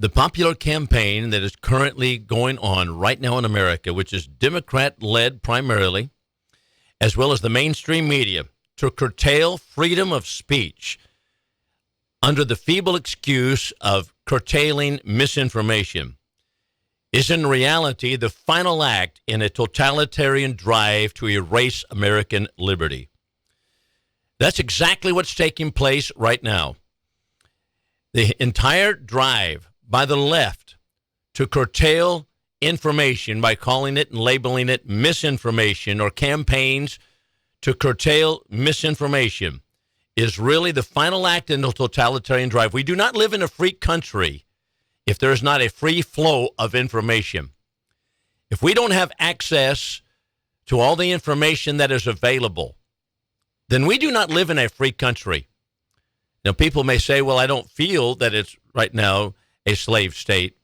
The popular campaign that is currently going on right now in America, which is Democrat-led primarily, as well as the mainstream media, to curtail freedom of speech under the feeble excuse of curtailing misinformation, is in reality the final act in a totalitarian drive to erase American liberty. That's exactly what's taking place right now. The entire drive by the left to curtail information by calling it and labeling it misinformation, or campaigns to curtail misinformation, is really the final act in the totalitarian drive. We do not live in a free country if there is not a free flow of information. If we don't have access to all the information that is available, then we do not live in a free country. Now, people may say, well, I don't feel that it's right now a slave state.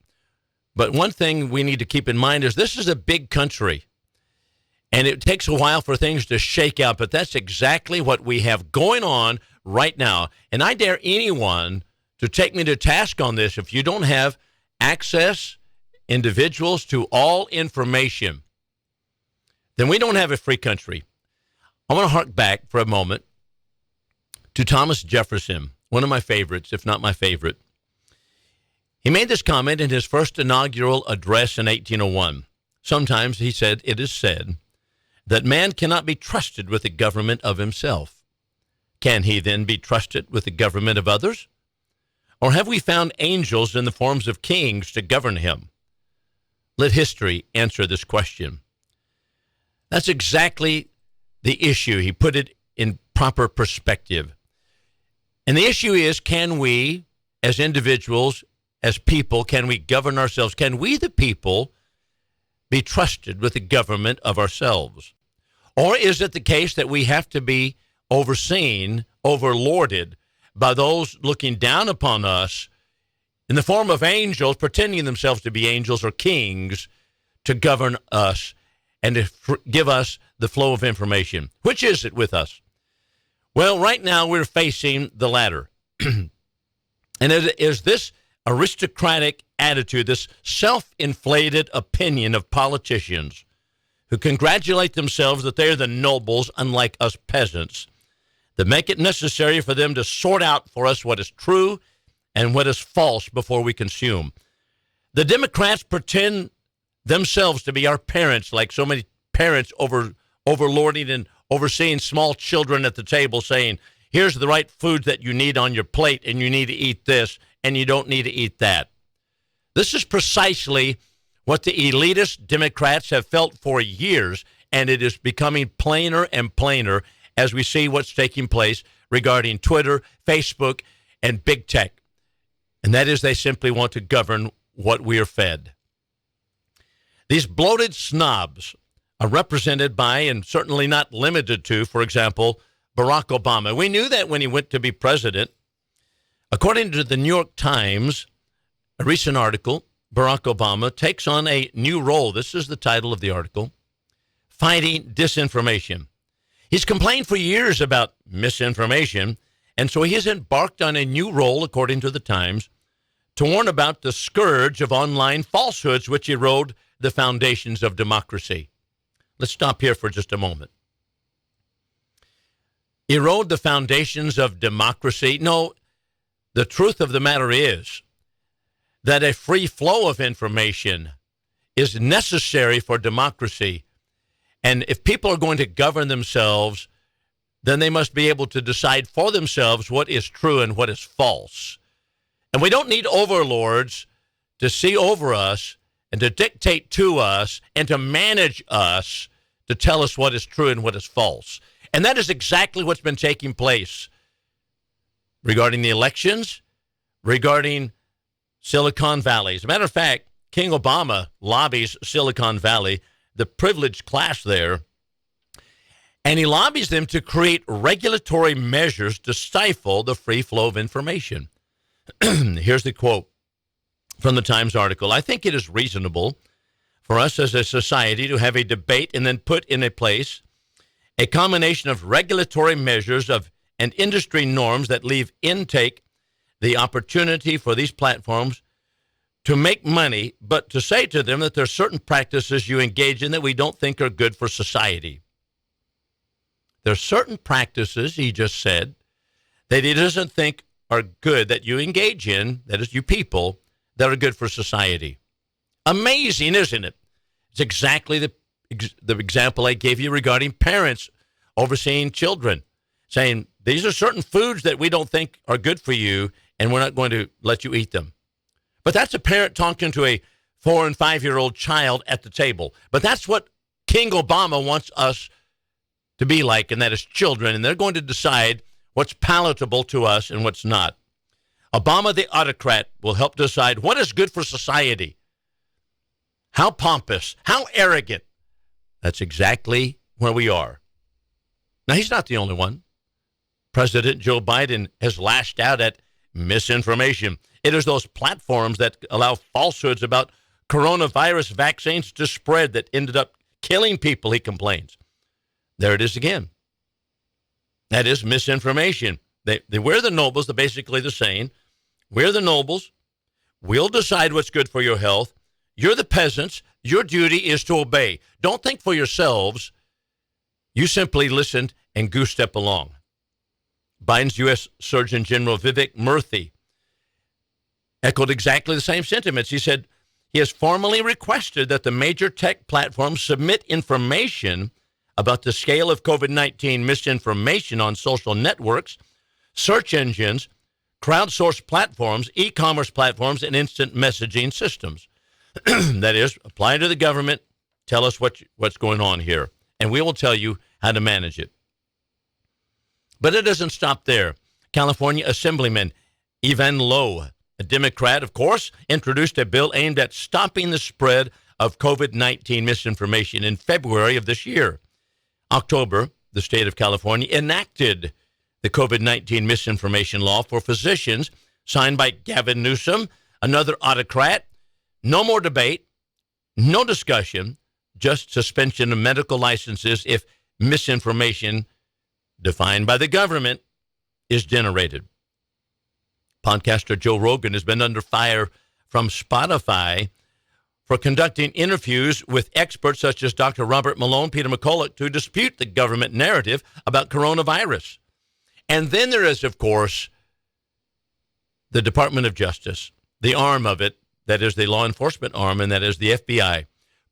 But one thing we need to keep in mind is this is a big country, and it takes a while for things to shake out, but that's exactly what we have going on right now. And I dare anyone to take me to task on this. If you don't have access, individuals, to all information, then we don't have a free country. I want to hark back for a moment to Thomas Jefferson, one of my favorites, if not my favorite. He made this comment in his first inaugural address in 1801. Sometimes, he said, it is said that man cannot be trusted with the government of himself. Can he then be trusted with the government of others? Or have we found angels in the forms of kings to govern him? Let history answer this question. That's exactly the issue. He put it in proper perspective. And the issue is, can we, as individuals, as people, can we govern ourselves? Can we, the people, be trusted with the government of ourselves? Or is it the case that we have to be overseen, overlorded by those looking down upon us in the form of angels, pretending themselves to be angels or kings, to govern us and to give us the flow of information? Which is it with us? Well, right now we're facing the latter. And it is this aristocratic attitude, this self-inflated opinion of politicians who congratulate themselves that they're the nobles, unlike us peasants, that make it necessary for them to sort out for us what is true and what is false before we consume. The Democrats pretend themselves to be our parents, like so many parents overlording and overseeing small children at the table, saying, here's the right food that you need on your plate, and you need to eat this, and you don't need to eat that. This is precisely what the elitist Democrats have felt for years, and it is becoming plainer and plainer as we see what's taking place regarding Twitter, Facebook, and big tech. And that is, they simply want to govern what we are fed. These bloated snobs are represented by, and certainly not limited to, for example, Barack Obama. We knew that when he went to be president. According to the New York Times, a recent article, Barack Obama takes on a new role. This is the title of the article: Fighting Disinformation. He's complained for years about misinformation, and so he has embarked on a new role, according to the Times, to warn about the scourge of online falsehoods which erode the foundations of democracy. Let's stop here for just a moment. Erode the foundations of democracy? No, the truth of the matter is that a free flow of information is necessary for democracy. And if people are going to govern themselves, then they must be able to decide for themselves what is true and what is false. And we don't need overlords to see over us and to dictate to us and to manage us to tell us what is true and what is false. And that is exactly what's been taking place regarding the elections, regarding Silicon Valley. As a matter of fact, King Obama lobbies Silicon Valley, the privileged class there, and he lobbies them to create regulatory measures to stifle the free flow of information. Here's the quote from the Times article. I think it is reasonable for us as a society to have a debate and then put in a place a combination of regulatory measures and industry norms that leave intake the opportunity for these platforms to make money, but to say to them that there are certain practices you engage in that we don't think are good for society. There are certain practices, he just said, that he doesn't think are good that you engage in, that is, you people, that are good for society. Amazing, isn't it? It's exactly the example I gave you regarding parents overseeing children, saying, these are certain foods that we don't think are good for you, and we're not going to let you eat them. But that's a parent talking to a 4- and 5-year-old child at the table. But that's what King Obama wants us to be like, and that is children, and they're going to decide what's palatable to us and what's not. Obama, the autocrat, will help decide what is good for society. How pompous, how arrogant. That's exactly where we are. Now, he's not the only one. President Joe Biden has lashed out at misinformation. It is those platforms that allow falsehoods about coronavirus vaccines to spread that ended up killing people, he complains. There it is again. That is misinformation. We're the nobles, they're basically the saying. We're the nobles. We'll decide what's good for your health. You're the peasants. Your duty is to obey. Don't think for yourselves. You simply listened and goose step along. Biden's U.S. Surgeon General Vivek Murthy echoed exactly the same sentiments. He said he has formally requested that the major tech platforms submit information about the scale of COVID-19 misinformation on social networks, search engines, crowdsourced platforms, e-commerce platforms, and instant messaging systems. That is, apply to the government, tell us what's going on here, and we will tell you how to manage it. But it doesn't stop there. California Assemblyman Evan Lowe, a Democrat, of course, introduced a bill aimed at stopping the spread of COVID-19 misinformation in February of this year. October, the state of California enacted the COVID-19 misinformation law for physicians, signed by Gavin Newsom, another autocrat. No more debate, no discussion, just suspension of medical licenses if misinformation defined by the government is generated. Podcaster Joe Rogan has been under fire from Spotify for conducting interviews with experts such as Dr. Robert Malone, Peter McCullough, to dispute the government narrative about coronavirus. And then there is, of course, the Department of Justice, the arm of it, that is the law enforcement arm, and that is the FBI,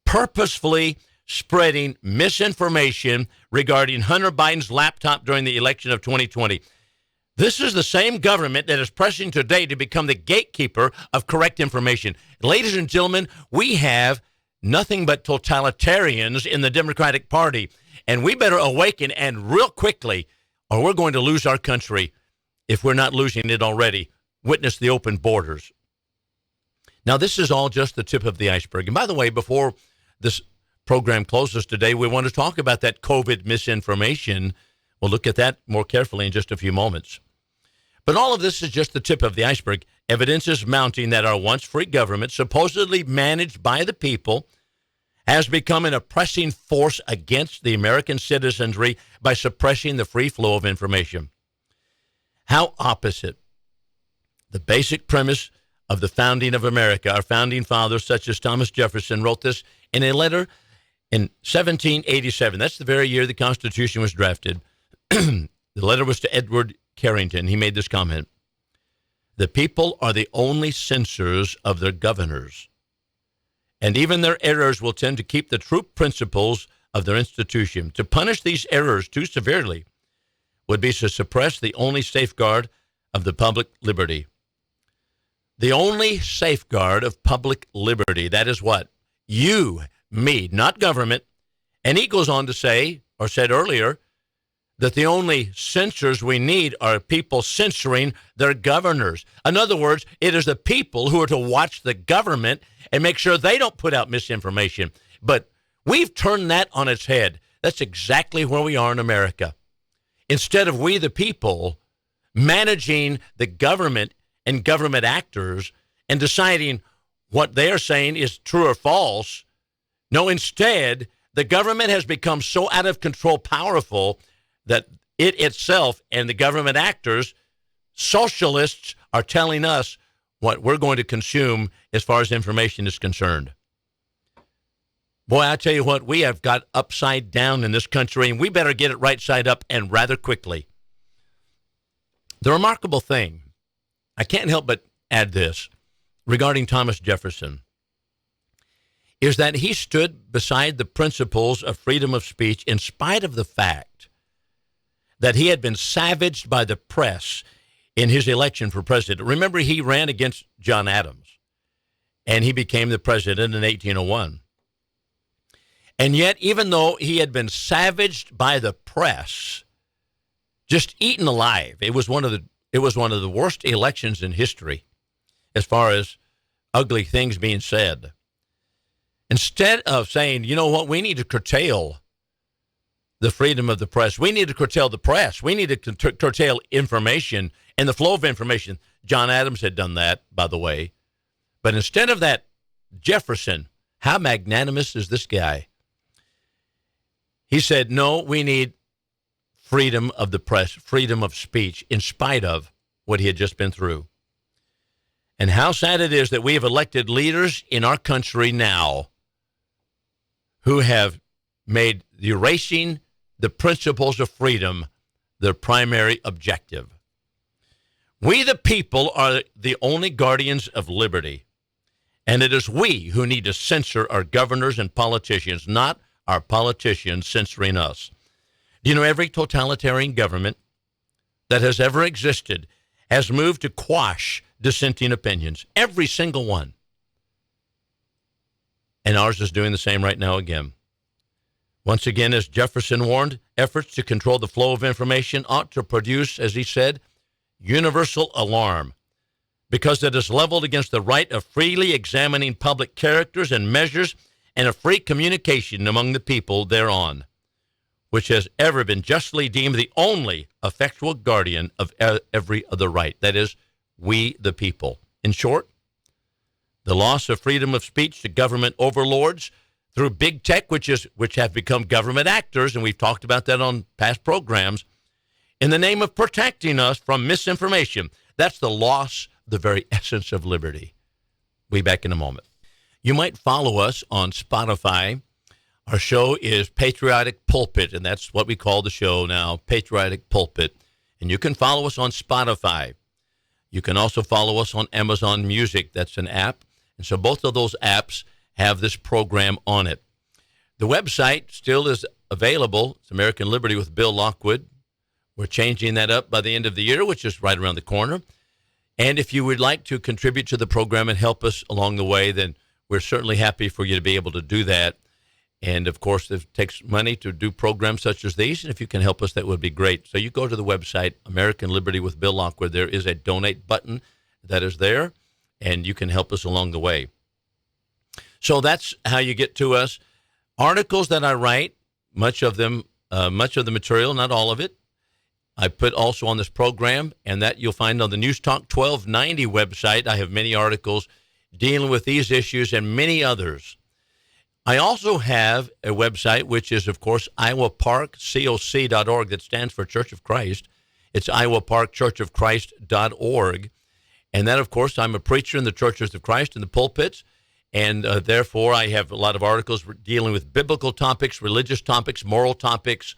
purposefully spreading misinformation regarding Hunter Biden's laptop during the election of 2020. This is the same government that is pressing today to become the gatekeeper of correct information. Ladies and gentlemen, we have nothing but totalitarians in the Democratic Party, and we better awaken and real quickly, or we're going to lose our country if we're not losing it already. Witness the open borders. Now, this is all just the tip of the iceberg. And by the way, before this program closes today, we want to talk about that COVID misinformation. We'll look at that more carefully in just a few moments. But all of this is just the tip of the iceberg. Evidence is mounting that our once free government, supposedly managed by the people, has become an oppressing force against the American citizenry by suppressing the free flow of information. How opposite the basic premise of the founding of America. Our founding fathers, such as Thomas Jefferson, wrote this in a letter in 1787. That's the very year the Constitution was drafted. The letter was to Edward Carrington. He made this comment: "The people are the only censors of their governors, and even their errors will tend to keep the true principles of their institution. To punish these errors too severely would be to suppress the only safeguard of the public liberty." The only safeguard of public liberty, that is what? You, me, not government. And he goes on to say, or said earlier, that the only censors we need are people censoring their governors. In other words, it is the people who are to watch the government and make sure they don't put out misinformation. But we've turned that on its head. That's exactly where we are in America. Instead of we, the people, managing the government and government actors and deciding what they're saying is true or false, no, instead, the government has become so out of control powerful that it itself and the government actors, socialists, are telling us what we're going to consume as far as information is concerned. Boy, I tell you what, we have got upside down in this country, and we better get it right side up and rather quickly. The remarkable thing, I can't help but add this, regarding Thomas Jefferson, is that he stood beside the principles of freedom of speech in spite of the fact that he had been savaged by the press in his election for president. Remember, he ran against John Adams, and he became the president in 1801. And yet, even though he had been savaged by the press, just eaten alive, it was one of the worst elections in history as far as ugly things being said. Instead of saying, you know what, we need to curtail the freedom of the press. We need to curtail the press. We need to curtail information and the flow of information. John Adams had done that, by the way. But instead of that, Jefferson, how magnanimous is this guy? He said, no, we need freedom of the press, freedom of speech, in spite of what he had just been through. And how sad it is that we have elected leaders in our country now who have made erasing the principles of freedom their primary objective. We, the people, are the only guardians of liberty. And it is we who need to censor our governors and politicians, not our politicians censoring us. Do you know every totalitarian government that has ever existed has moved to quash dissenting opinions? Every single one. And ours is doing the same right now again. Once again, as Jefferson warned, efforts to control the flow of information ought to produce, as he said, universal alarm, because it is leveled against the right of freely examining public characters and measures and of free communication among the people thereon, which has ever been justly deemed the only effectual guardian of every other right. That is, we the people. In short, the loss of freedom of speech to government overlords through big tech, which have become government actors, and we've talked about that on past programs, in the name of protecting us from misinformation. That's the loss of the very essence of liberty. We'll be back in a moment. You might follow us on Spotify. Our show is Patriotic Pulpit, and that's what we call the show now, Patriotic Pulpit. And you can follow us on Spotify. You can also follow us on Amazon Music. That's an app. And so both of those apps have this program on it. The website still is available. It's American Liberty with Bill Lockwood. We're changing that up by the end of the year, which is right around the corner. And if you would like to contribute to the program and help us along the way, then we're certainly happy for you to be able to do that. And, of course, it takes money to do programs such as these. And if you can help us, that would be great. So you go to the website, American Liberty with Bill Lockwood. There is a donate button that is there, and you can help us along the way. So that's how you get to us. Articles that I write, much of the material, not all of it, I put also on this program, and that you'll find on the News Talk 1290 website. I have many articles dealing with these issues and many others. I also have a website, which is, of course, iowaparkcoc.org. That stands for Church of Christ. It's iowaparkchurchofchrist.org. And that, of course, I'm a preacher in the Churches of Christ in the pulpits. And therefore, I have a lot of articles dealing with biblical topics, religious topics, moral topics,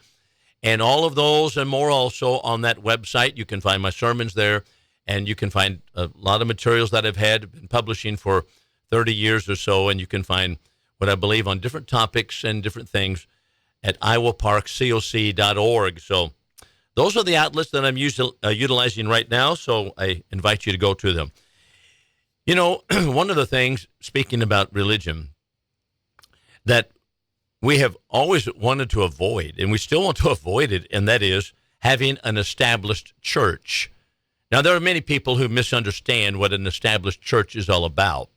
and all of those and more also on that website. You can find my sermons there, and you can find a lot of materials that I've been publishing for 30 years or so, and you can find what I believe on different topics and different things at iowaparkcoc.org. So those are the outlets that I'm utilizing right now, so I invite you to go to them. You know, one of the things, speaking about religion, that we have always wanted to avoid, and we still want to avoid it, and that is having an established church. Now, there are many people who misunderstand what an established church is all about,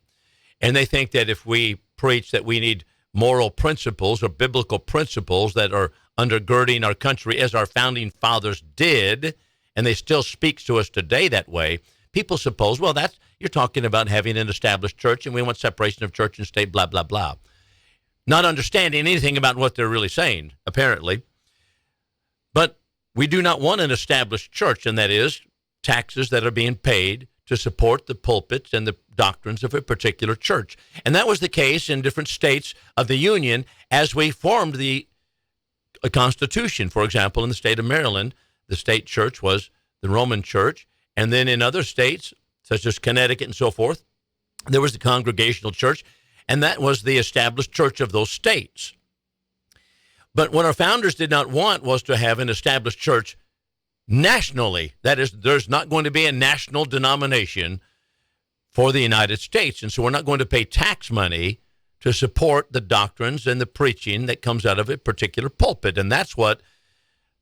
and they think that if we preach that we need moral principles or biblical principles that are undergirding our country as our founding fathers did, and they still speak to us today that way, people suppose, well, you're talking about having an established church and we want separation of church and state, blah, blah, blah. Not understanding anything about what they're really saying, apparently. But we do not want an established church, and that is taxes that are being paid to support the pulpits and the doctrines of a particular church. And that was the case in different states of the Union as we formed the Constitution. For example, in the state of Maryland, the state church was the Roman Church. And then in other states, such as Connecticut and so forth, there was the Congregational Church, and that was the established church of those states. But what our founders did not want was to have an established church nationally. That is, there's not going to be a national denomination for the United States. And so we're not going to pay tax money to support the doctrines and the preaching that comes out of a particular pulpit. And that's what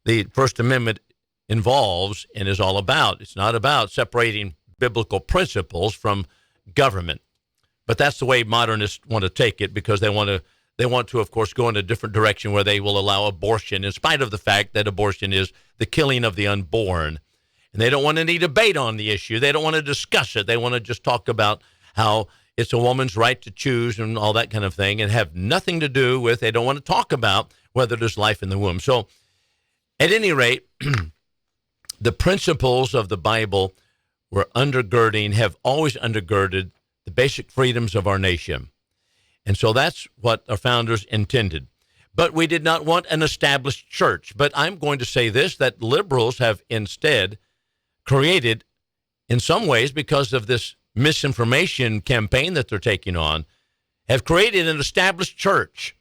the First Amendment involves and is all about. It's not about separating biblical principles from government. But that's the way modernists want to take it, because they want to, of course, go in a different direction where they will allow abortion, in spite of the fact that abortion is the killing of the unborn. And they don't want any debate on the issue. They don't want to discuss it. They want to just talk about how it's a woman's right to choose and all that kind of thing, and have nothing to do with, they don't want to talk about whether there's life in the womb. So at any rate, the principles of the Bible have always undergirded the basic freedoms of our nation. And so that's what our founders intended. But we did not want an established church. But I'm going to say this, that liberals have instead created, in some ways, because of this misinformation campaign that they're taking on, have created an established church.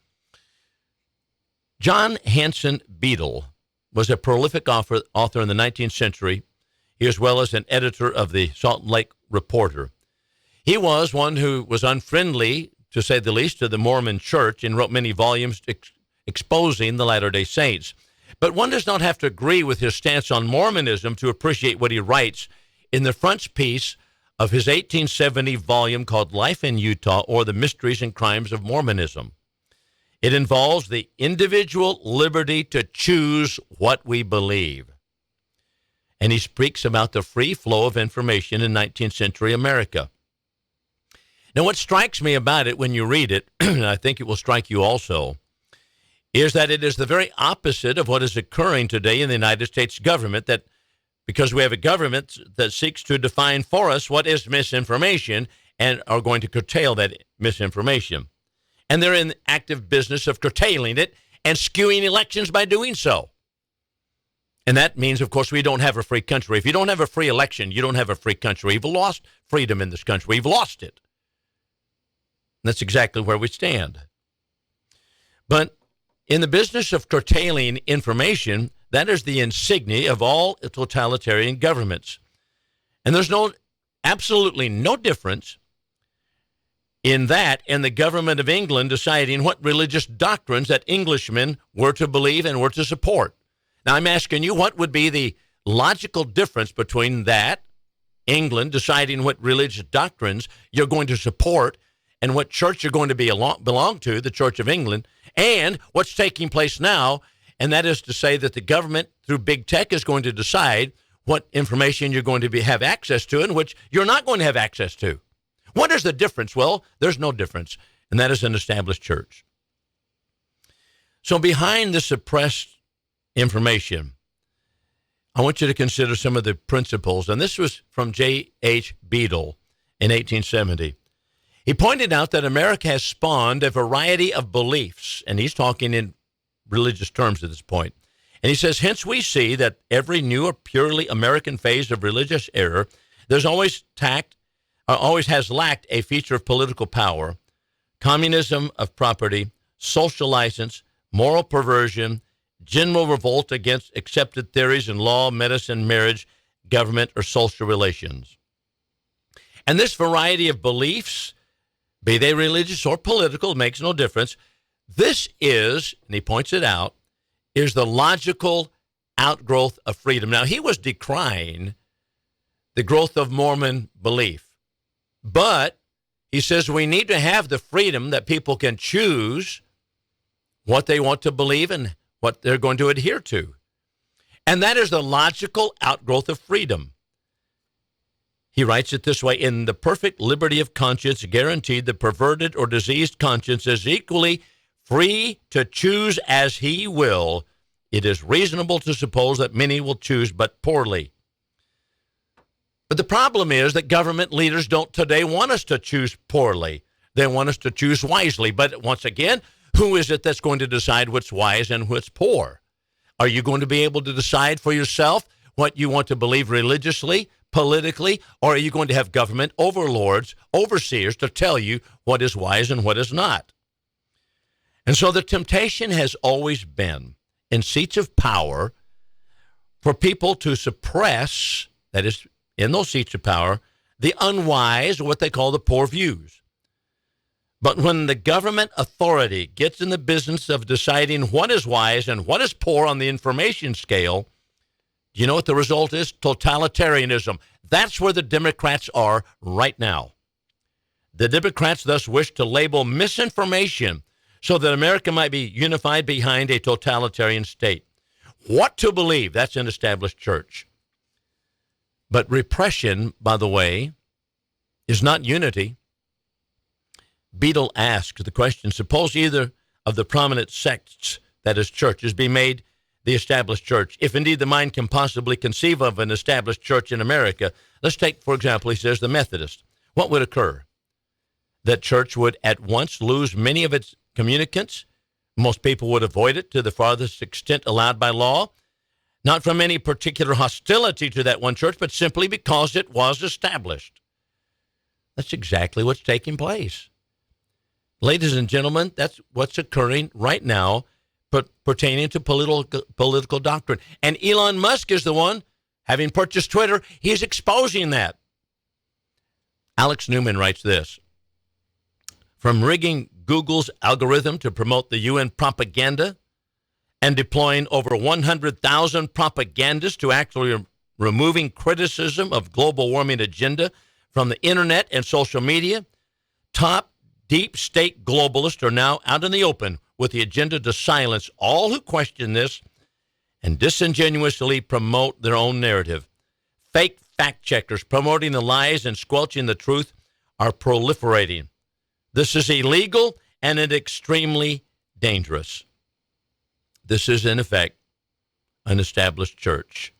John Hanson Beadle was a prolific author in the 19th century, as well as an editor of the Salt Lake Reporter. He was one who was unfriendly, to say the least, to the Mormon Church, and wrote many volumes exposing the Latter-day Saints. But one does not have to agree with his stance on Mormonism to appreciate what he writes in the frontispiece of his 1870 volume called Life in Utah, or The Mysteries and Crimes of Mormonism. It involves the individual liberty to choose what we believe. And he speaks about the free flow of information in 19th century America. Now, what strikes me about it when you read it, and I think it will strike you also, is that it is the very opposite of what is occurring today in the United States government, that because we have a government that seeks to define for us what is misinformation and are going to curtail that misinformation. And they're in the active business of curtailing it and skewing elections by doing so. And that means, of course, we don't have a free country. If you don't have a free election, you don't have a free country. We've lost freedom in this country. We've lost it. And that's exactly where we stand. But in the business of curtailing information, that is the insignia of all totalitarian governments. And there's absolutely no difference in that and the government of England deciding what religious doctrines that Englishmen were to believe and were to support. Now, I'm asking you, what would be the logical difference between that, England deciding what religious doctrines you're going to support and what church you're going to belong to, the Church of England, and what's taking place now, and that is to say that the government, through big tech, is going to decide what information you're going to have access to and which you're not going to have access to. What is the difference? Well, there's no difference, and that is an established church. So behind the suppressed information, I want you to consider some of the principles, and this was from J.H. Beadle in 1870. He pointed out that America has spawned a variety of beliefs, and he's talking in religious terms at this point. And he says, hence we see that every new or purely American phase of religious error, there's always has lacked a feature of political power, communism of property, social license, moral perversion, general revolt against accepted theories in law, medicine, marriage, government, or social relations. And this variety of beliefs, be they religious or political, makes no difference. This is, and he points it out, is the logical outgrowth of freedom. Now, he was decrying the growth of Mormon belief, but he says we need to have the freedom that people can choose what they want to believe and what they're going to adhere to. And that is the logical outgrowth of freedom. He writes it this way: in the perfect liberty of conscience guaranteed, the perverted or diseased conscience is equally free to choose as he will. It is reasonable to suppose that many will choose but poorly. But the problem is that government leaders don't today want us to choose poorly. They want us to choose wisely. But once again, who is it that's going to decide what's wise and what's poor? Are you going to be able to decide for yourself what you want to believe religiously, politically, or are you going to have government overlords, overseers to tell you what is wise and what is not? And so the temptation has always been in seats of power for people to suppress, that is, in those seats of power, the unwise, or what they call the poor views. But when the government authority gets in the business of deciding what is wise and what is poor on the information scale, do you know what the result is? Totalitarianism. That's where the Democrats are right now. The Democrats thus wish to label misinformation so that America might be unified behind a totalitarian state. What to believe, that's an established church. But repression, by the way, is not unity. Beadle asked the question, suppose either of the prominent sects, that is churches, be made the established church. If indeed the mind can possibly conceive of an established church in America, let's take, for example, he says, the Methodist. What would occur? That church would at once lose many of its communicants. Most people would avoid it to the farthest extent allowed by law. Not from any particular hostility to that one church, but simply because it was established. That's exactly what's taking place. Ladies and gentlemen, that's what's occurring right now pertaining to political doctrine. And Elon Musk is the one, having purchased Twitter, he's exposing that. Alex Newman writes this. From rigging Google's algorithm to promote the UN propaganda and deploying over 100,000 propagandists to actually removing criticism of global warming agenda from the internet and social media, top deep state globalists are now out in the open with the agenda to silence all who question this and disingenuously promote their own narrative. Fake fact checkers promoting the lies and squelching the truth are proliferating. This is illegal and it's extremely dangerous. This is, in effect, an established church.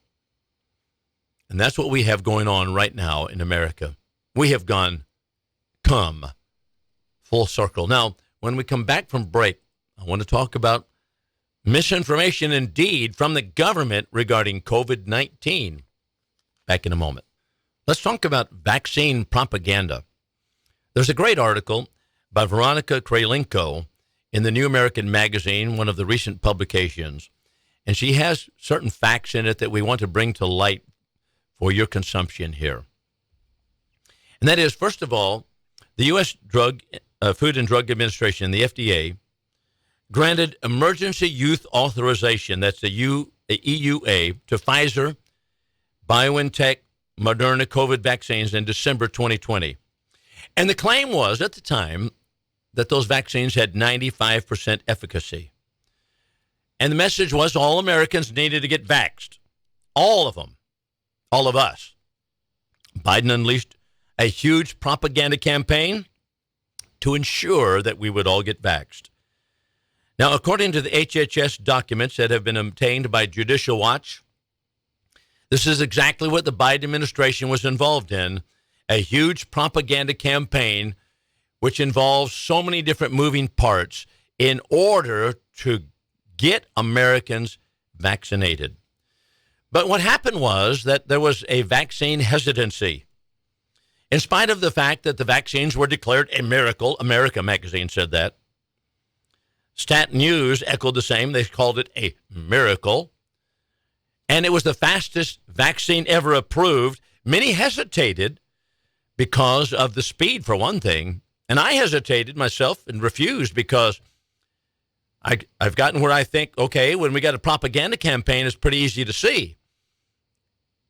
And that's what we have going on right now in America. We have come full circle. Now, when we come back from break, I want to talk about misinformation indeed from the government regarding COVID-19. Back in a moment. Let's talk about vaccine propaganda. There's a great article by Veronica Kraylenko in the New American Magazine, one of the recent publications, and she has certain facts in it that we want to bring to light for your consumption here. And that is, first of all, the U.S. Food and Drug Administration, the FDA, granted emergency use authorization, that's the EUA, to Pfizer, BioNTech, Moderna COVID vaccines in December 2020. And the claim was at the time that those vaccines had 95% efficacy. And the message was all Americans needed to get vaxxed. All of them. All of us. Biden unleashed a huge propaganda campaign to ensure that we would all get vaxxed. Now, according to the HHS documents that have been obtained by Judicial Watch, this is exactly what the Biden administration was involved in, a huge propaganda campaign which involves so many different moving parts in order to get Americans vaccinated. But what happened was that there was a vaccine hesitancy. In spite of the fact that the vaccines were declared a miracle, America magazine said that. Stat News echoed the same. They called it a miracle. And it was the fastest vaccine ever approved. Many hesitated because of the speed, for one thing. And I hesitated myself and refused because I've gotten where I think, okay, when we got a propaganda campaign, it's pretty easy to see.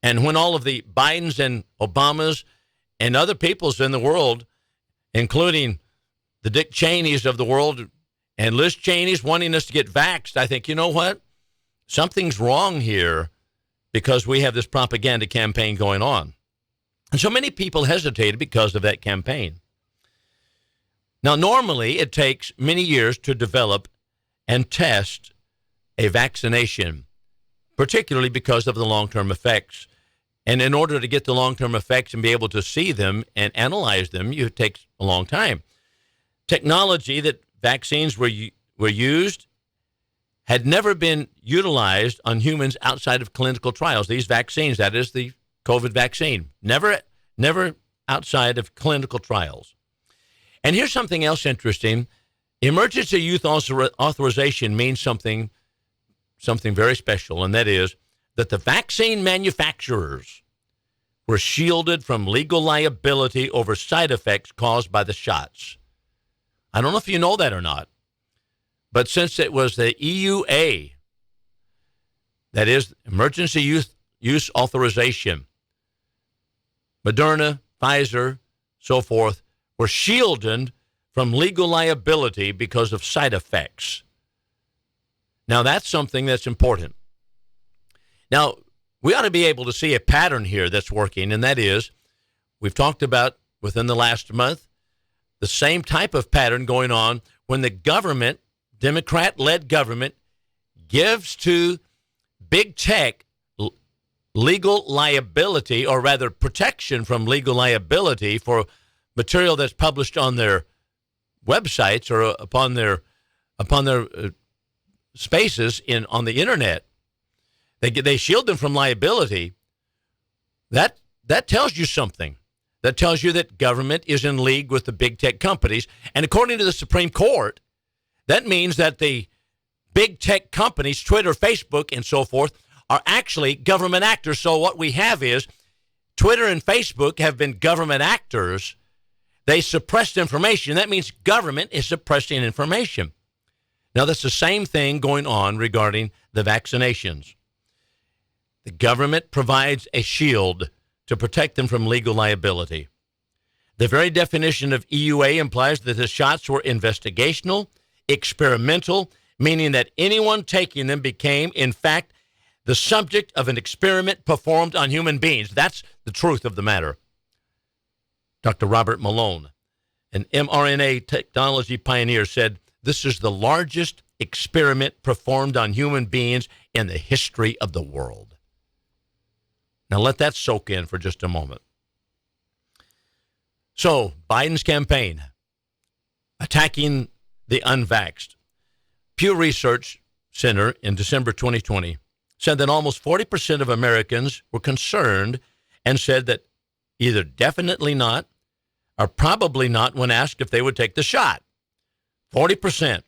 And when all of the Bidens and Obamas and other peoples in the world, including the Dick Cheneys of the world and Liz Cheney's wanting us to get vaxxed, I think, you know what? Something's wrong here because we have this propaganda campaign going on. And so many people hesitated because of that campaign. Now, normally it takes many years to develop and test a vaccination, particularly because of the long-term effects And in order to get the long-term effects and be able to see them and analyze them, it takes a long time. Technology that vaccines were used had never been utilized on humans outside of clinical trials. These vaccines, that is the COVID vaccine, never outside of clinical trials. And here's something else interesting. Emergency use authorization means something very special, and that is that the vaccine manufacturers were shielded from legal liability over side effects caused by the shots. I don't know if you know that or not, but since it was the EUA, that is emergency use authorization, Moderna, Pfizer, so forth, were shielded from legal liability because of side effects. Now, that's something that's important. Now, we ought to be able to see a pattern here that's working, and that is, we've talked about within the last month, the same type of pattern going on when the government, Democrat-led government, gives to big tech legal liability, or rather protection from legal liability for material that's published on their websites or upon their spaces on the internet. They shield them from liability. That tells you something. That tells you that government is in league with the big tech companies. And according to the Supreme Court, that means that the big tech companies, Twitter, Facebook, and so forth, are actually government actors. So what we have is Twitter and Facebook have been government actors. They suppressed information. That means government is suppressing information. Now, that's the same thing going on regarding the vaccinations. The government provides a shield to protect them from legal liability. The very definition of EUA implies that the shots were investigational, experimental, meaning that anyone taking them became, in fact, the subject of an experiment performed on human beings. That's the truth of the matter. Dr. Robert Malone, an mRNA technology pioneer, said, "This is the largest experiment performed on human beings in the history of the world." Now let that soak in for just a moment. So, Biden's campaign, attacking the unvaxxed. Pew Research Center in December 2020 said that almost 40% of Americans were concerned and said that either definitely not or probably not when asked if they would take the shot. 40%.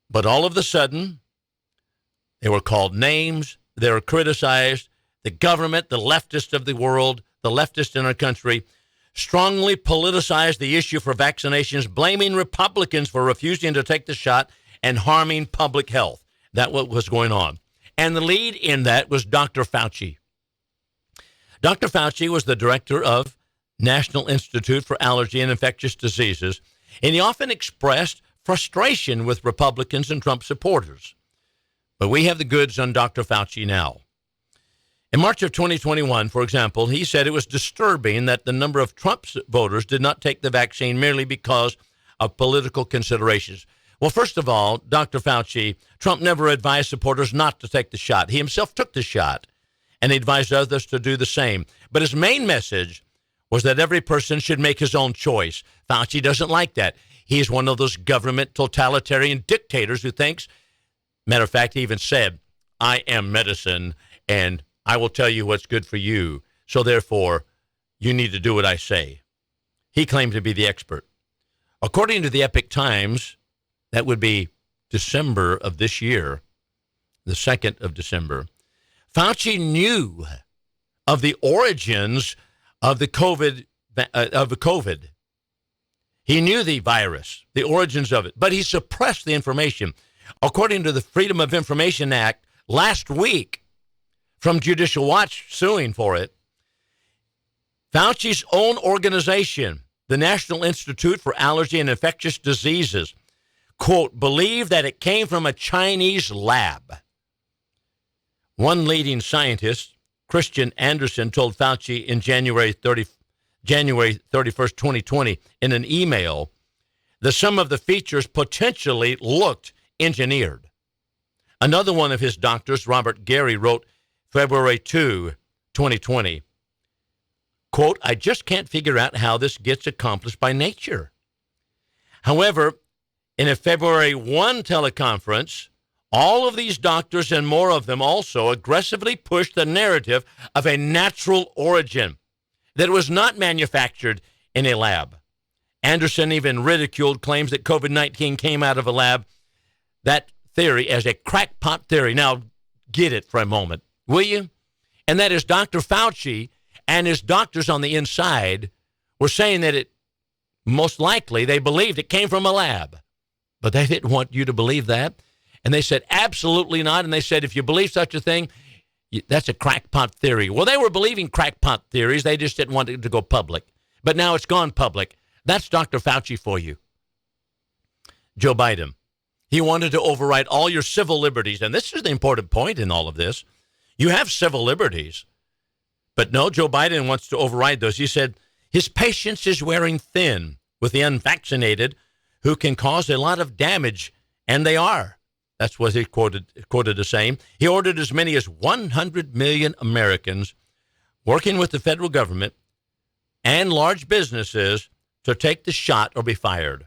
But all of a sudden, they were called names, they were criticized. The government, the leftist of the world, the leftist in our country, strongly politicized the issue for vaccinations, blaming Republicans for refusing to take the shot and harming public health. That's what was going on. And the lead in that was Dr. Fauci. Dr. Fauci was the director of National Institute for Allergy and Infectious Diseases, and he often expressed frustration with Republicans and Trump supporters. But we have the goods on Dr. Fauci now. In March of 2021, for example, he said it was disturbing that the number of Trump voters did not take the vaccine merely because of political considerations. Well, first of all, Dr. Fauci, Trump never advised supporters not to take the shot. He himself took the shot, and he advised others to do the same. But his main message was that every person should make his own choice. Fauci doesn't like that. He's one of those government totalitarian dictators who thinks, matter of fact, he even said, "I am medicine, and I will tell you what's good for you. So therefore, you need to do what I say." He claimed to be the expert. According to the Epoch Times, that would be December of this year, the 2nd of December, Fauci knew of the origins of the COVID. He knew the virus, the origins of it, but he suppressed the information. According to the Freedom of Information Act, last week, from Judicial Watch suing for it, Fauci's own organization, the National Institute for Allergy and Infectious Diseases, quote, believed that it came from a Chinese lab. One leading scientist, Christian Anderson, told Fauci in January 31st, 2020, in an email, that some of the features potentially looked engineered. Another one of his doctors, Robert Gary, wrote February 2, 2020, quote, I just can't figure out how this gets accomplished by nature. However, in a February 1 teleconference, all of these doctors and more of them also aggressively pushed the narrative of a natural origin, that it was not manufactured in a lab. Anderson even ridiculed claims that COVID-19 came out of a lab, that theory as a crackpot theory. Now, get it for a moment, will you? And that is Dr. Fauci and his doctors on the inside were saying that it most likely they believed it came from a lab. But they didn't want you to believe that. And they said, absolutely not. And they said, if you believe such a thing, that's a crackpot theory. Well, they were believing crackpot theories. They just didn't want it to go public. But now it's gone public. That's Dr. Fauci for you. Joe Biden. He wanted to override all your civil liberties. And this is the important point in all of this. You have civil liberties. But no, Joe Biden wants to override those. He said his patience is wearing thin with the unvaccinated who can cause a lot of damage, and they are. That's what he quoted as saying. He ordered as many as 100 million Americans working with the federal government and large businesses to take the shot or be fired.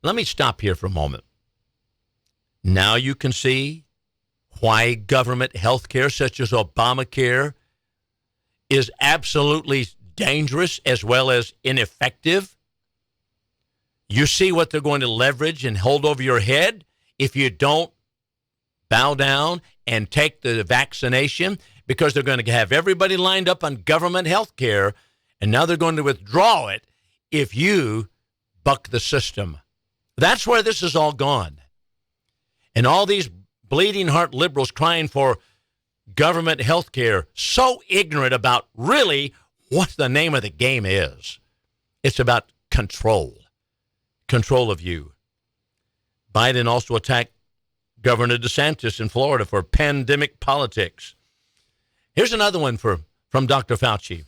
Let me stop here for a moment. Now you can see why government health care such as Obamacare is absolutely dangerous as well as ineffective. You see what they're going to leverage and hold over your head if you don't bow down and take the vaccination, because they're going to have everybody lined up on government health care, and now they're going to withdraw it if you buck the system. That's where this is all gone. And all these bleeding heart liberals crying for government health care, so ignorant about really what the name of the game is. It's about control of you. Biden also attacked Governor DeSantis in Florida for pandemic politics. Here's another one from Dr. Fauci.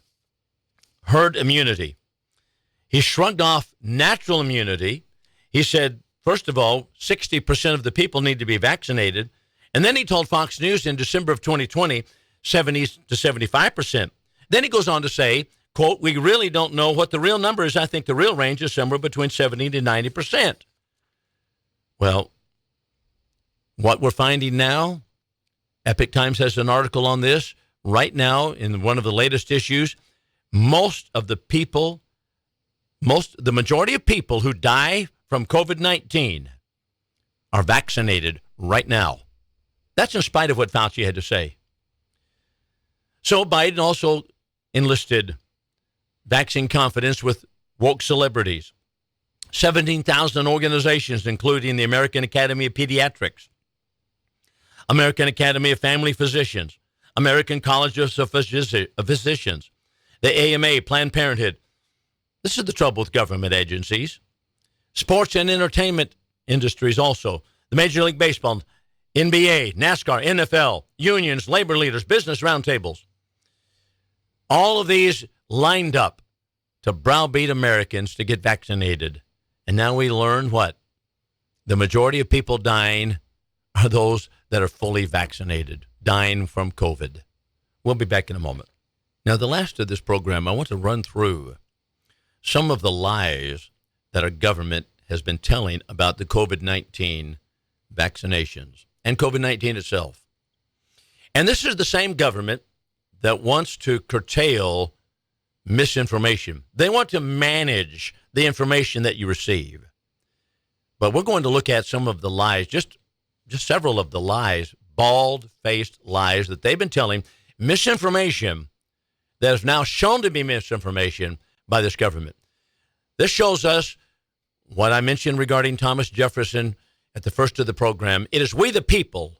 Herd immunity. He shrugged off natural immunity. He said, first of all, 60% of the people need to be vaccinated. And then he told Fox News in December of 2020, 70 to 75%. Then he goes on to say, quote, we really don't know what the real number is. I think the real range is somewhere between 70 to 90%. Well, what we're finding now, Epic Times has an article on this right now in one of the latest issues. The majority of people who die from COVID-19 are vaccinated right now. That's in spite of what Fauci had to say. So Biden also enlisted vaccine confidence with woke celebrities. 17,000 organizations, including the American Academy of Pediatrics, American Academy of Family Physicians, American College of Physicians, the AMA, Planned Parenthood. This is the trouble with government agencies. Sports and entertainment industries also. The Major League Baseball, NBA, NASCAR, NFL, unions, labor leaders, business roundtables. All of these lined up to browbeat Americans to get vaccinated. And now we learn what? The majority of people dying are those that are fully vaccinated, dying from COVID. We'll be back in a moment. Now, the last of this program, I want to run through some of the lies that our government has been telling about the COVID-19 vaccinations and COVID-19 itself. And this is the same government that wants to curtail misinformation. They want to manage the information that you receive. But we're going to look at some of the lies, just several of the lies, bald-faced lies that they've been telling, misinformation that is now shown to be misinformation by this government. This shows us what I mentioned regarding Thomas Jefferson at the first of the program. It is we the people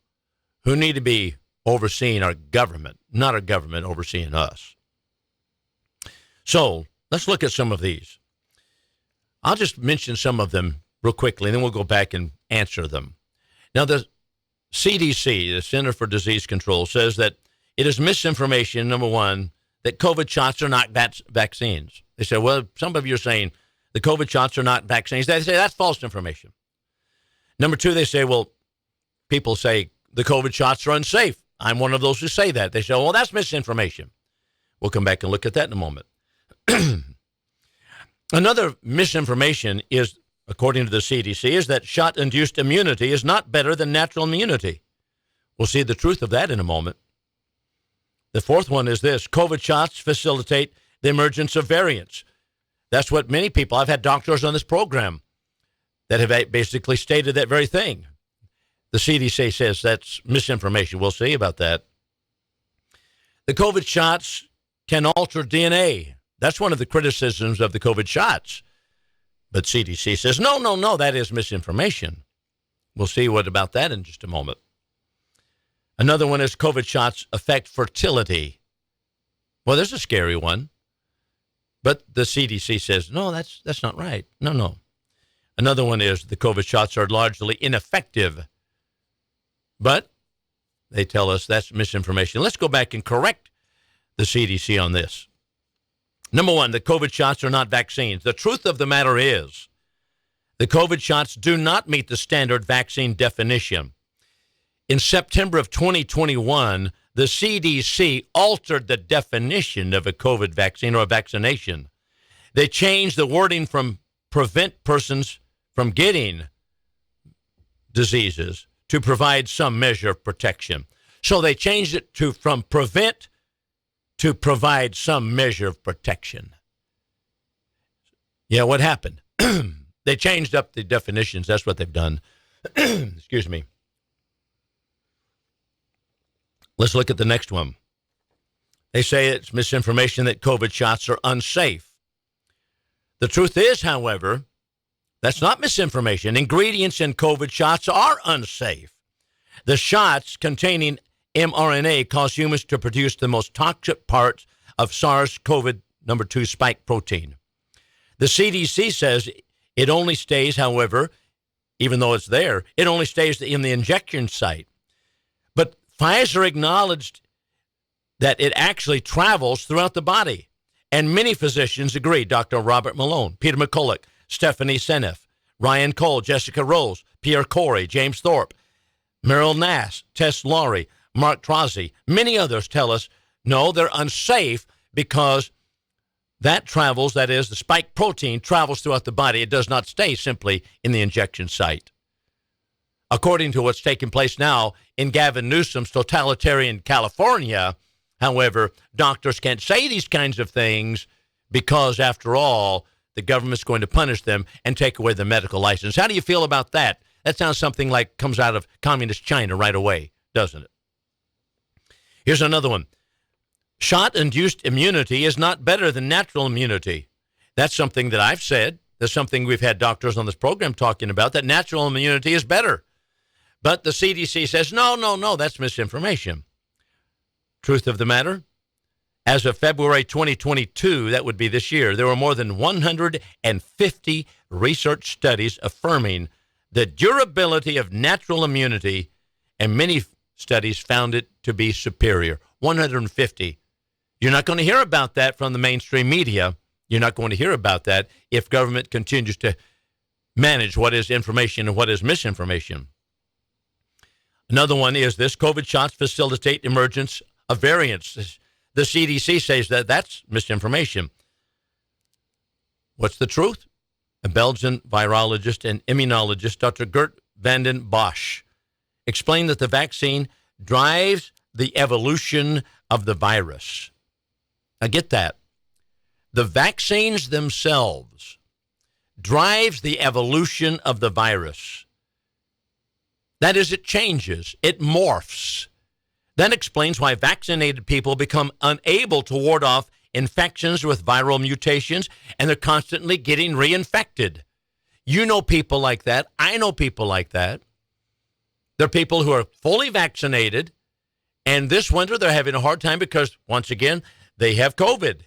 who need to be overseeing our government, not our government overseeing us. So let's look at some of these. I'll just mention some of them real quickly, and then we'll go back and answer them. Now, the CDC, the Center for Disease Control, says that it is misinformation, number one, that COVID shots are not vaccines. They say, well, some of you are saying the COVID shots are not vaccines. They say that's false information. Number two, they say, well, people say the COVID shots are unsafe. I'm one of those who say that. They say, well, that's misinformation. We'll come back and look at that in a moment. Another misinformation is, according to the CDC, is that shot-induced immunity is not better than natural immunity. We'll see the truth of that in a moment. The fourth one is this: COVID shots facilitate the emergence of variants. That's what many people, I've had doctors on this program that have basically stated that very thing. The CDC says that's misinformation. We'll see about that. The COVID shots can alter DNA. That's one of the criticisms of the COVID shots. But CDC says, no, that is misinformation. We'll see what about that in just a moment. Another one is COVID shots affect fertility. Well, there's a scary one. But the CDC says, no, that's not right. No. Another one is the COVID shots are largely ineffective. But they tell us that's misinformation. Let's go back and correct the CDC on this. Number one, the COVID shots are not vaccines. The truth of the matter is the COVID shots do not meet the standard vaccine definition. In September of 2021, the CDC altered the definition of a COVID vaccine or a vaccination. They changed the wording from prevent persons from getting diseases to provide some measure of protection. So they changed it from prevent to provide some measure of protection. Yeah, what happened? They changed up the definitions. That's what they've done. Excuse me. Let's look at the next one. They say it's misinformation that COVID shots are unsafe. The truth is, however, that's not misinformation. Ingredients in COVID shots are unsafe. The shots containing mRNA cause humans to produce the most toxic parts of SARS-CoV-2 spike protein. The CDC says it only stays, however, even though it's there, it only stays in the injection site. But Pfizer acknowledged that it actually travels throughout the body. And many physicians agree. Dr. Robert Malone, Peter McCulloch, Stephanie Seneff, Ryan Cole, Jessica Rose, Pierre Corey, James Thorpe, Meryl Nass, Tess Laurie, Mark Trozzi, many others tell us, no, they're unsafe because that travels, that is, the spike protein travels throughout the body. It does not stay simply in the injection site. According to what's taking place now in Gavin Newsom's totalitarian California, however, doctors can't say these kinds of things because, after all, the government's going to punish them and take away the medical license. How do you feel about that? That sounds something like comes out of communist China right away, doesn't it? Here's another one. Shot-induced immunity is not better than natural immunity. That's something that I've said. That's something we've had doctors on this program talking about, that natural immunity is better. But the CDC says, no, that's misinformation. Truth of the matter, as of February 2022, that would be this year, there were more than 150 research studies affirming the durability of natural immunity, and many studies found it to be superior. 150. You're not going to hear about that from the mainstream media. You're not going to hear about that if government continues to manage what is information and what is misinformation. Another one is this: COVID shots facilitate emergence of variants. The CDC says that that's misinformation. What's the truth? A Belgian virologist and immunologist, Dr. Gert van den Bosch, explained that the vaccine drives the evolution of the virus. Now get that. The vaccines themselves drives the evolution of the virus. That is, it changes, it morphs. That explains why vaccinated people become unable to ward off infections with viral mutations, and they're constantly getting reinfected. You know people like that. I know people like that. There are people who are fully vaccinated, and this winter they're having a hard time because, once again, they have COVID.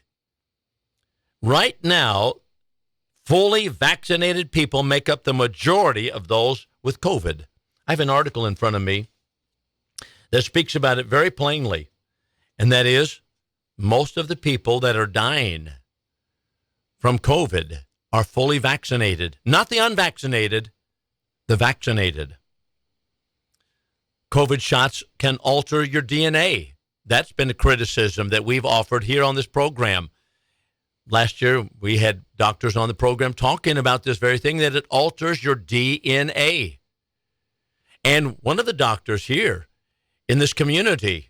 Right now, fully vaccinated people make up the majority of those with COVID. I have an article in front of me that speaks about it very plainly, and that is most of the people that are dying from COVID are fully vaccinated, not the unvaccinated, the vaccinated. COVID shots can alter your DNA. That's been a criticism that we've offered here on this program. Last year, we had doctors on the program talking about this very thing, that it alters your DNA. And one of the doctors here in this community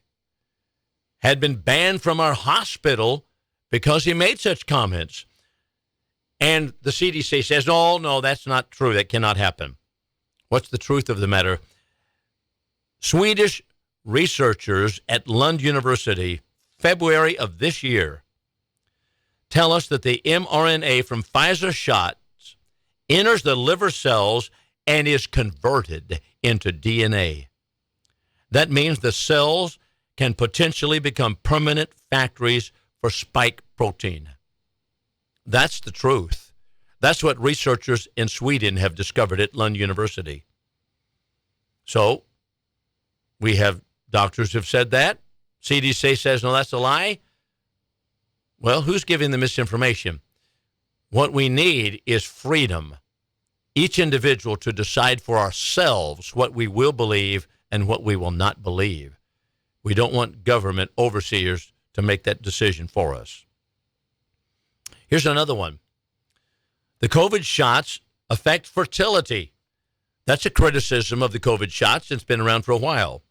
had been banned from our hospital because he made such comments. And the CDC says, oh, no, that's not true. That cannot happen. What's the truth of the matter? Swedish researchers at Lund University, February of this year, tell us that the mRNA from Pfizer shots enters the liver cells and is converted into DNA. That means the cells can potentially become permanent factories for spike protein. That's the truth. That's what researchers in Sweden have discovered at Lund University. So we have doctors who have said that. CDC says, no, that's a lie. Well, who's giving the misinformation? What we need is freedom. Each individual to decide for ourselves what we will believe and what we will not believe. We don't want government overseers to make that decision for us. Here's another one. The COVID shots affect fertility. That's a criticism of the COVID shots. It's been around for a while.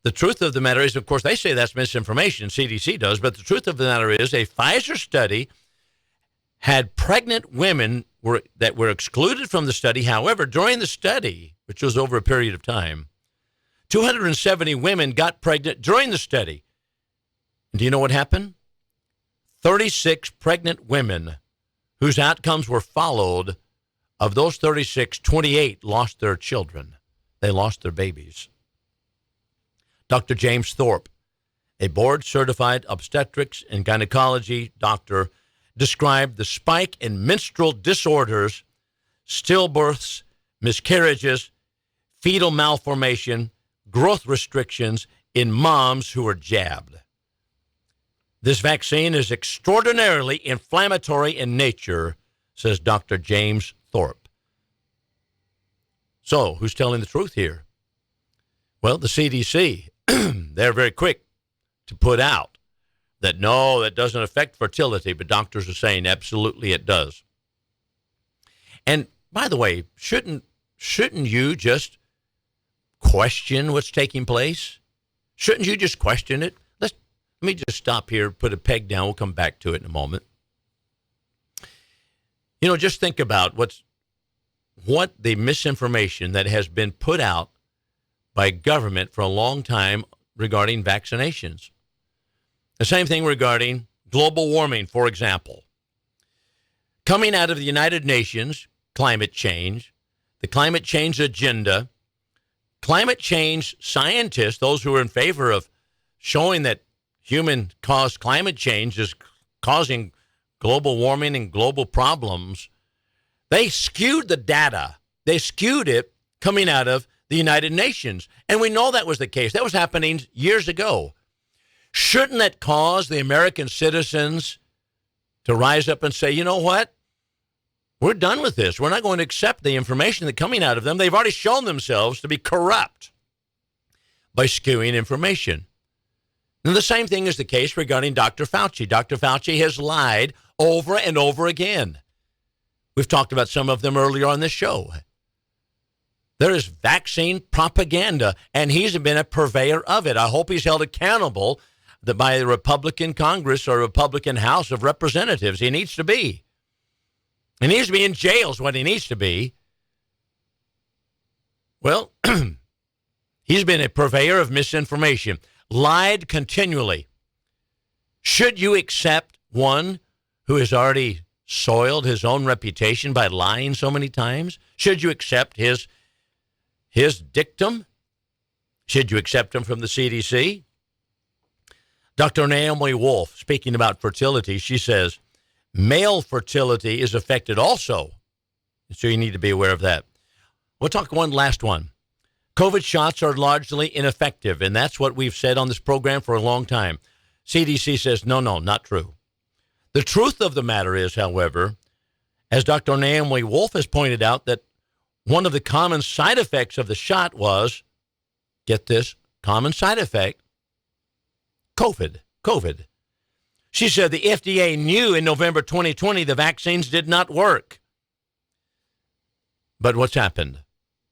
The truth of the matter is, of course, they say that's misinformation, CDC does, but the truth of the matter is a Pfizer study had pregnant women that were excluded from the study. However, during the study, which was over a period of time, 270 women got pregnant during the study. And do you know what happened? 36 pregnant women whose outcomes were followed. Of those 36, 28 lost their children. They lost their babies. Dr. James Thorpe, a board-certified obstetrics and gynecology doctor, described the spike in menstrual disorders, stillbirths, miscarriages, fetal malformation, growth restrictions in moms who are jabbed. This vaccine is extraordinarily inflammatory in nature, says Dr. James Thorpe. So, who's telling the truth here? Well, the CDC. They're very quick to put out that, no, that doesn't affect fertility, but doctors are saying absolutely it does. And by the way, shouldn't you just question what's taking place? Shouldn't you just question it? Let me just stop here, put a peg down. We'll come back to it in a moment. You know, just think about what the misinformation that has been put out by government for a long time regarding vaccinations. The same thing regarding global warming, for example. Coming out of the United Nations, climate change, the climate change agenda, climate change scientists, those who are in favor of showing that human-caused climate change is causing global warming and global problems, they skewed the data. They skewed it coming out of the United Nations. And we know that was the case. That was happening years ago. Shouldn't that cause the American citizens to rise up and say, you know what? We're done with this. We're not going to accept the information that's coming out of them. They've already shown themselves to be corrupt by skewing information. And the same thing is the case regarding Dr. Fauci. Dr. Fauci has lied over and over again. We've talked about some of them earlier on this show. There is vaccine propaganda, and he's been a purveyor of it. I hope he's held accountable by the Republican Congress or Republican House of Representatives. He needs to be. He needs to be in jail is what he needs to be. Well, he's been a purveyor of misinformation, lied continually. Should you accept one who has already soiled his own reputation by lying so many times? Should you accept his dictum? Should you accept him from the CDC? Dr. Naomi Wolf, speaking about fertility, she says, male fertility is affected also. So you need to be aware of that. We'll talk one last one. COVID shots are largely ineffective, and that's what we've said on this program for a long time. CDC says, no, not true. The truth of the matter is, however, as Dr. Naomi Wolf has pointed out, that one of the common side effects of the shot was Get this, common side effect, COVID. She said the FDA knew in November 2020 the vaccines did not work. But what's happened?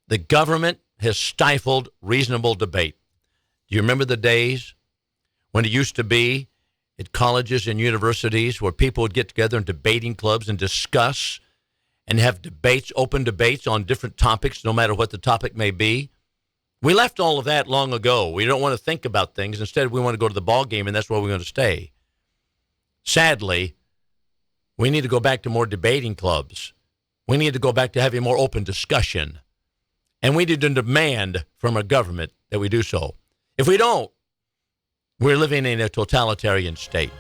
The government has stifled reasonable debate. Do you remember the days when it used to be at colleges and universities where people would get together in debating clubs and discuss and have debates, open debates on different topics, no matter what the topic may be? We left all of that long ago. We don't want to think about things. Instead, we want to go to the ball game, and that's where we're going to stay. Sadly, we need to go back to more debating clubs. We need to go back to having more open discussion. And we need to demand from our government that we do so. If we don't, we're living in a totalitarian state.